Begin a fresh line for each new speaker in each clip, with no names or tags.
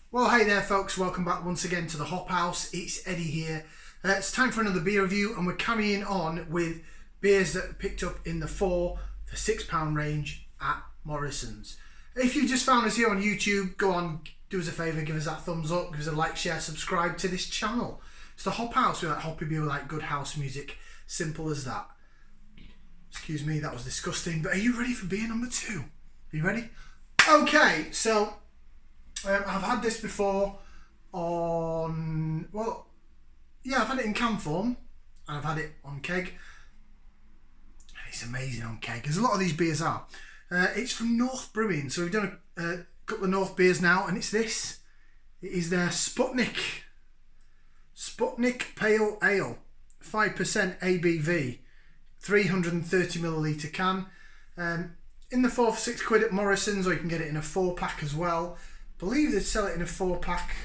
Well, hey there folks, welcome back once again to the Hop House. It's Eddie here. It's time for another beer review, and we're carrying on with beers that are picked up in the £4 to £6 range at Morrisons. If you just found us here on YouTube, go on, do us a favour, give us that thumbs up, give us a like, share, subscribe to this channel. It's the Hop House. We like hoppy beer, we like good house music, simple as that. Excuse me, that was disgusting, but are you ready for beer number 2? Are you ready? Okay, so I've had this before on, I've had it in can form and I've had it on keg. It's amazing on keg, as a lot of these beers are. It's from North Brewing, so we've done a couple of North beers now, and it's this. It is their Sputnik Pale Ale, 5% ABV, 330ml can. In the £4 for £6 at Morrisons, or you can get it in a 4-pack as well. I believe they sell it in a 4-pack.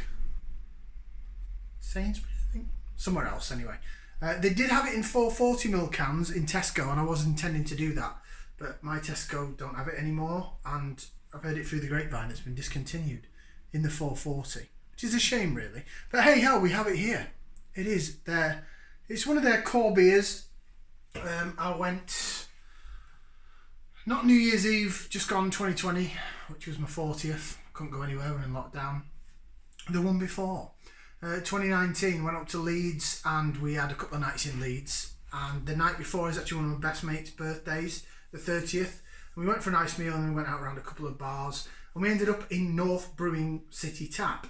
Sainsbury's, I think. Somewhere else, anyway. They did have it in 440ml cans in Tesco, and I was intending to do that. But my Tesco don't have it anymore, and I've heard it through the grapevine. It's been discontinued in the 440, which is a shame, really. But hey, hell, we have it here. It is there. It's one of their core beers. I went, not New Year's Eve, just gone 2020, which was my 40th. Couldn't go anywhere, we're in lockdown. The one before, 2019, went up to Leeds, and we had a couple of nights in Leeds. And the night before is actually one of my best mates' birthdays, the 30th. And we went for a nice meal, and we went out around a couple of bars. And we ended up in North Brewing City Tap,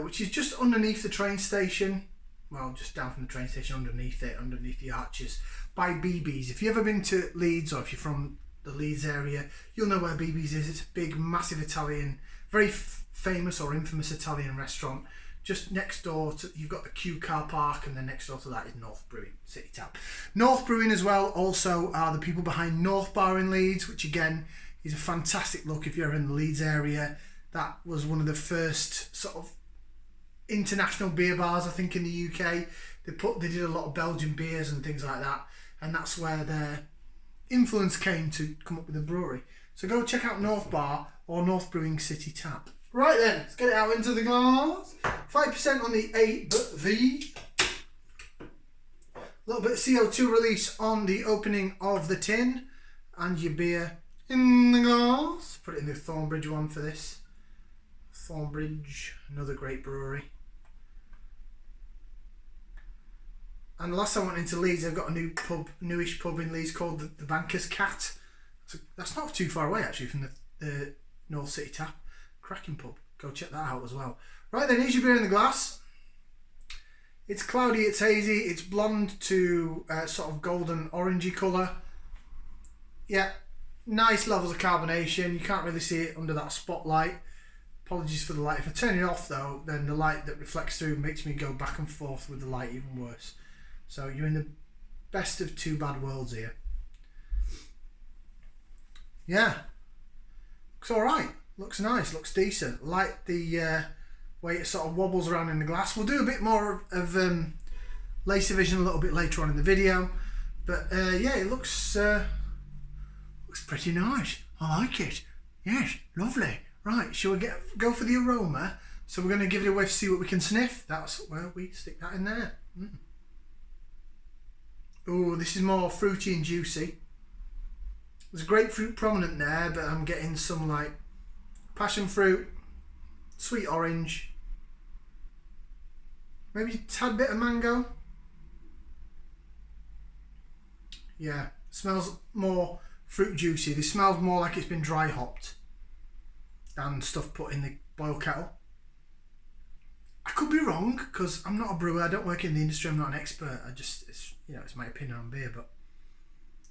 which is just underneath the train station. Well, just down from the train station, underneath it, underneath the arches, by BB's. If you've ever been to Leeds, or if you're from the Leeds area, you'll know where BB's is. It's a big, massive Italian, very famous or infamous Italian restaurant. Just next door to, you've got the Q car park, and then next door to that is North Brewing City Tap. North Brewing as well also are the people behind North Bar in Leeds, which again is a fantastic look if you're in the Leeds area. That was one of the first sort of international beer bars, I think, in the UK. They did a lot of Belgian beers and things like that, and that's where their influence came to come up with a brewery. So go check out North Bar or North Brewing City Tap. Right then, let's get it out into the glass. 5% on the ABV. A little bit of CO2 release on the opening of the tin, and your beer in the glass. Put it in the Thornbridge one for this. Thornbridge, another great brewery. And the last time I went into Leeds, I've got a newish pub in Leeds called the Banker's Cat. So that's not too far away actually from the North City Tap. Cracking pub. Go check that out as well. Right then, here's your beer in the glass. It's cloudy, it's hazy, it's blonde to sort of golden orangey colour. Yeah, nice levels of carbonation. You can't really see it under that spotlight. Apologies for the light. If I turn it off though, then the light that reflects through makes me go back and forth with the light even worse. So you're in the best of two bad worlds here. Yeah, looks alright, looks nice, looks decent. Like the way it sort of wobbles around in the glass. We'll do a bit more of laser vision a little bit later on in the video. But yeah, it looks pretty nice. I like it. Yes, lovely. Right, shall we go for the aroma? So we're going to give it a whiff, see what we can sniff. That's where we stick that in there. Oh, this is more fruity and juicy. There's grapefruit prominent there, but I'm getting some like passion fruit, sweet orange, maybe a tad bit of mango. Yeah, smells more fruit juicy. This smells more like it's been dry hopped than stuff put in the boil kettle. I could be wrong because I'm not a brewer. I don't work in the industry. I'm not an expert. It's my opinion on beer, but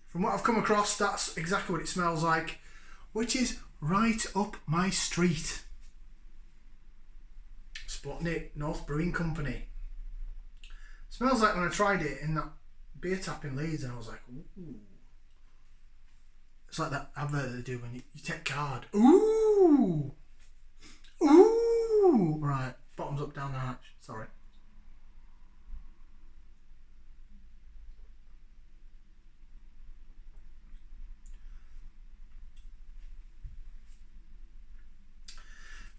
from what I've come across, that's exactly what it smells like, which is right up my street. Sputnik, North Brewing Company. Smells like when I tried it in that beer tap in Leeds, and I was like, ooh. It's like that advert they do when you take card. Ooh! Ooh! Right, bottoms up down the hatch. Sorry.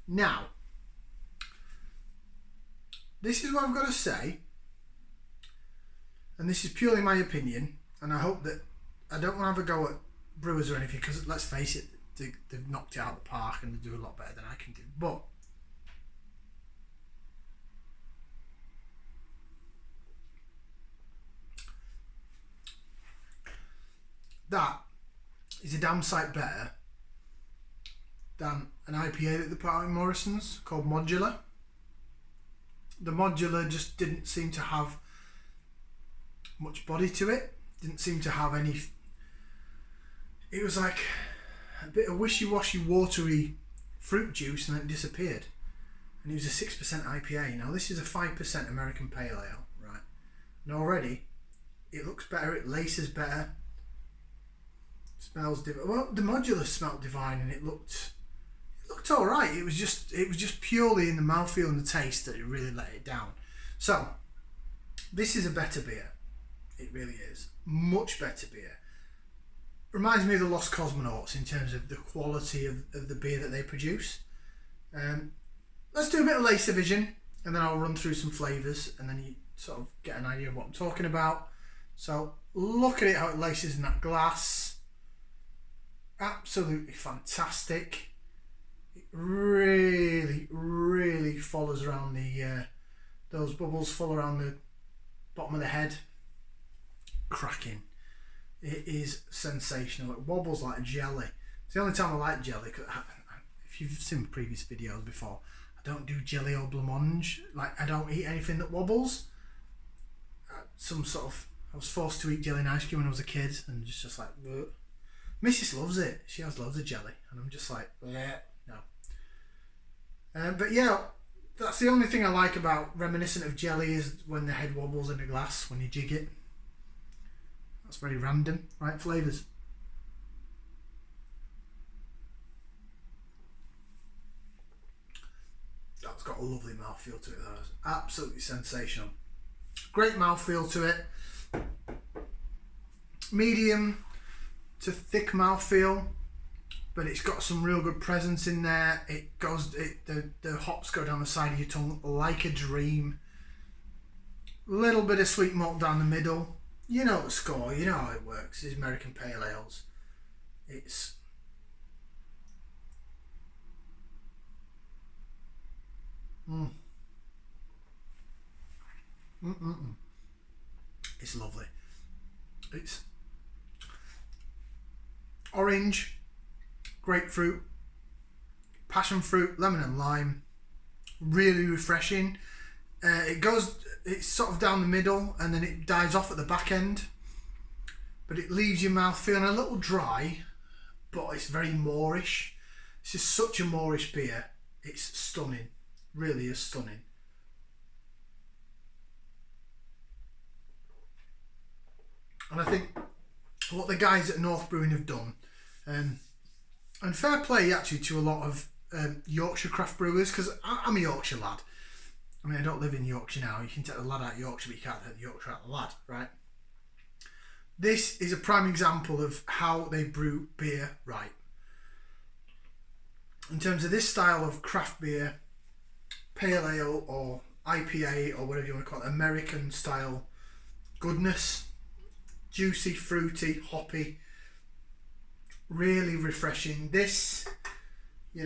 Now, this is what I've got to say, and this is purely my opinion, and I hope that I don't want to have a go at brewers or anything, because let's face it, they've knocked it out of the park and they do a lot better than I can do. But that is a damn sight better than an IPA that they put out in Morrisons called Modular. The Modular just didn't seem to have much body to it. Didn't seem to have any. It was like a bit of wishy-washy, watery fruit juice, and then it disappeared. And it was a 6% IPA. Now this is a 5% American Pale Ale, right? And already it looks better. It laces better. Smells different. Well, the Modular smelled divine, and it looked all right. It was just purely in the mouthfeel and the taste that it really let it down. So this is a better beer. It really is. Much better beer. Reminds me of the Lost Cosmonauts in terms of the quality of the beer that they produce. Let's do a bit of lace division, and then I'll run through some flavours, and then you sort of get an idea of what I'm talking about. So look at it, how it laces in that glass. Absolutely fantastic. It really, really follows around the those bubbles fall around the bottom of the head. Cracking. It is sensational. It wobbles like jelly. It's the only time I like jelly, because if you've seen previous videos before, I don't do jelly or blancmange. Like, I don't eat anything that wobbles. I was forced to eat jelly and ice cream when I was a kid, and just like, bleh. Mrs. loves it. She has loads of jelly, and I'm just like, bleh, no. But yeah, that's the only thing I like about reminiscent of jelly, is when the head wobbles in the glass when you jig it. That's very random, right? Flavours. That's got a lovely mouthfeel to it. That is absolutely sensational. Great mouthfeel to it. Medium to thick mouthfeel, but it's got some real good presence in there. The hops go down the side of your tongue like a dream. Little bit of sweet malt down the middle. You know the score, you know how it works. These American Pale Ales. It's It's lovely. It's orange, grapefruit, passion fruit, lemon and lime. Really refreshing. It's sort of down the middle, and then it dies off at the back end, but it leaves your mouth feeling a little dry, but it's very moorish. It's just such a moorish beer. It's stunning. Really is stunning. And I think what the guys at North Brewing have done, and fair play actually to a lot of Yorkshire craft brewers, because I'm a Yorkshire lad. I mean, I don't live in Yorkshire now. You can take the lad out of Yorkshire, but you can't take the Yorkshire out of the lad, right? This is a prime example of how they brew beer right. In terms of this style of craft beer, pale ale or IPA or whatever you want to call it, American style goodness, juicy, fruity, hoppy, really refreshing. This, we've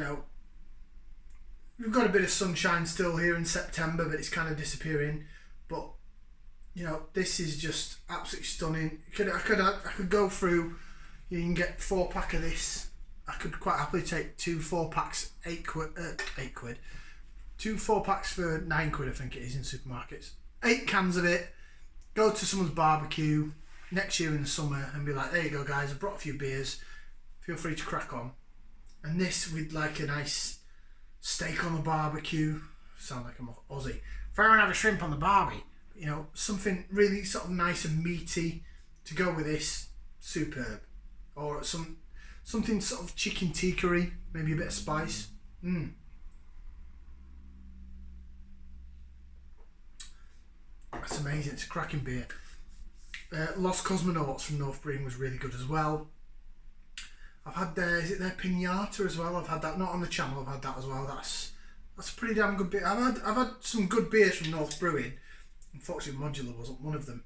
got a bit of sunshine still here in September, but it's kind of disappearing. But this is just absolutely stunning. I could go through. You can get 4-pack of this. I could quite happily take 2 4-packs, 8 quid. 2 4-packs for 9 quid, I think it is in supermarkets. 8 cans of it. Go to someone's barbecue next year in the summer and be like, there you go, guys. I brought a few beers. Feel free to crack on. And this with like a nice steak on the barbecue. Sound like I'm Aussie. If I don't have a shrimp on the barbie, something really sort of nice and meaty to go with this, superb. Or something sort of chicken tikka-y, maybe a bit of spice. That's amazing. It's a cracking beer. Lost Cosmonauts from North Brewing was really good as well. I've had their Pinata as well. I've had that, not on the channel, I've had that as well. That's That's a pretty damn good beer. I've had some good beers from North Brewing. Unfortunately, Modular wasn't one of them.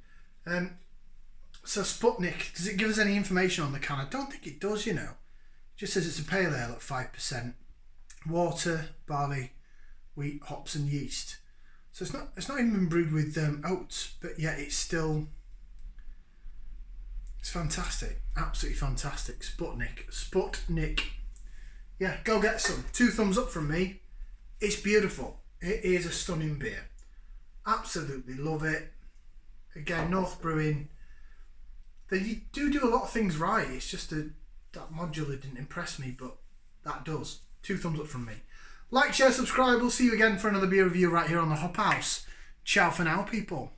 So Sputnik, does it give us any information on the can? I don't think it does, you know. It just says it's a pale ale at 5%. Water, barley, wheat, hops and yeast. So it's not even been brewed with oats, but yet it's fantastic. Absolutely fantastic. Sputnik. Yeah, go get some. 2 thumbs up from me. It's beautiful. It is a stunning beer. Absolutely love it. Again, North Brewing. They do a lot of things right. It's just that Modular didn't impress me, but that does. 2 thumbs up from me. Like, share, subscribe. We'll see you again for another beer review right here on the Hop House. Ciao for now, people.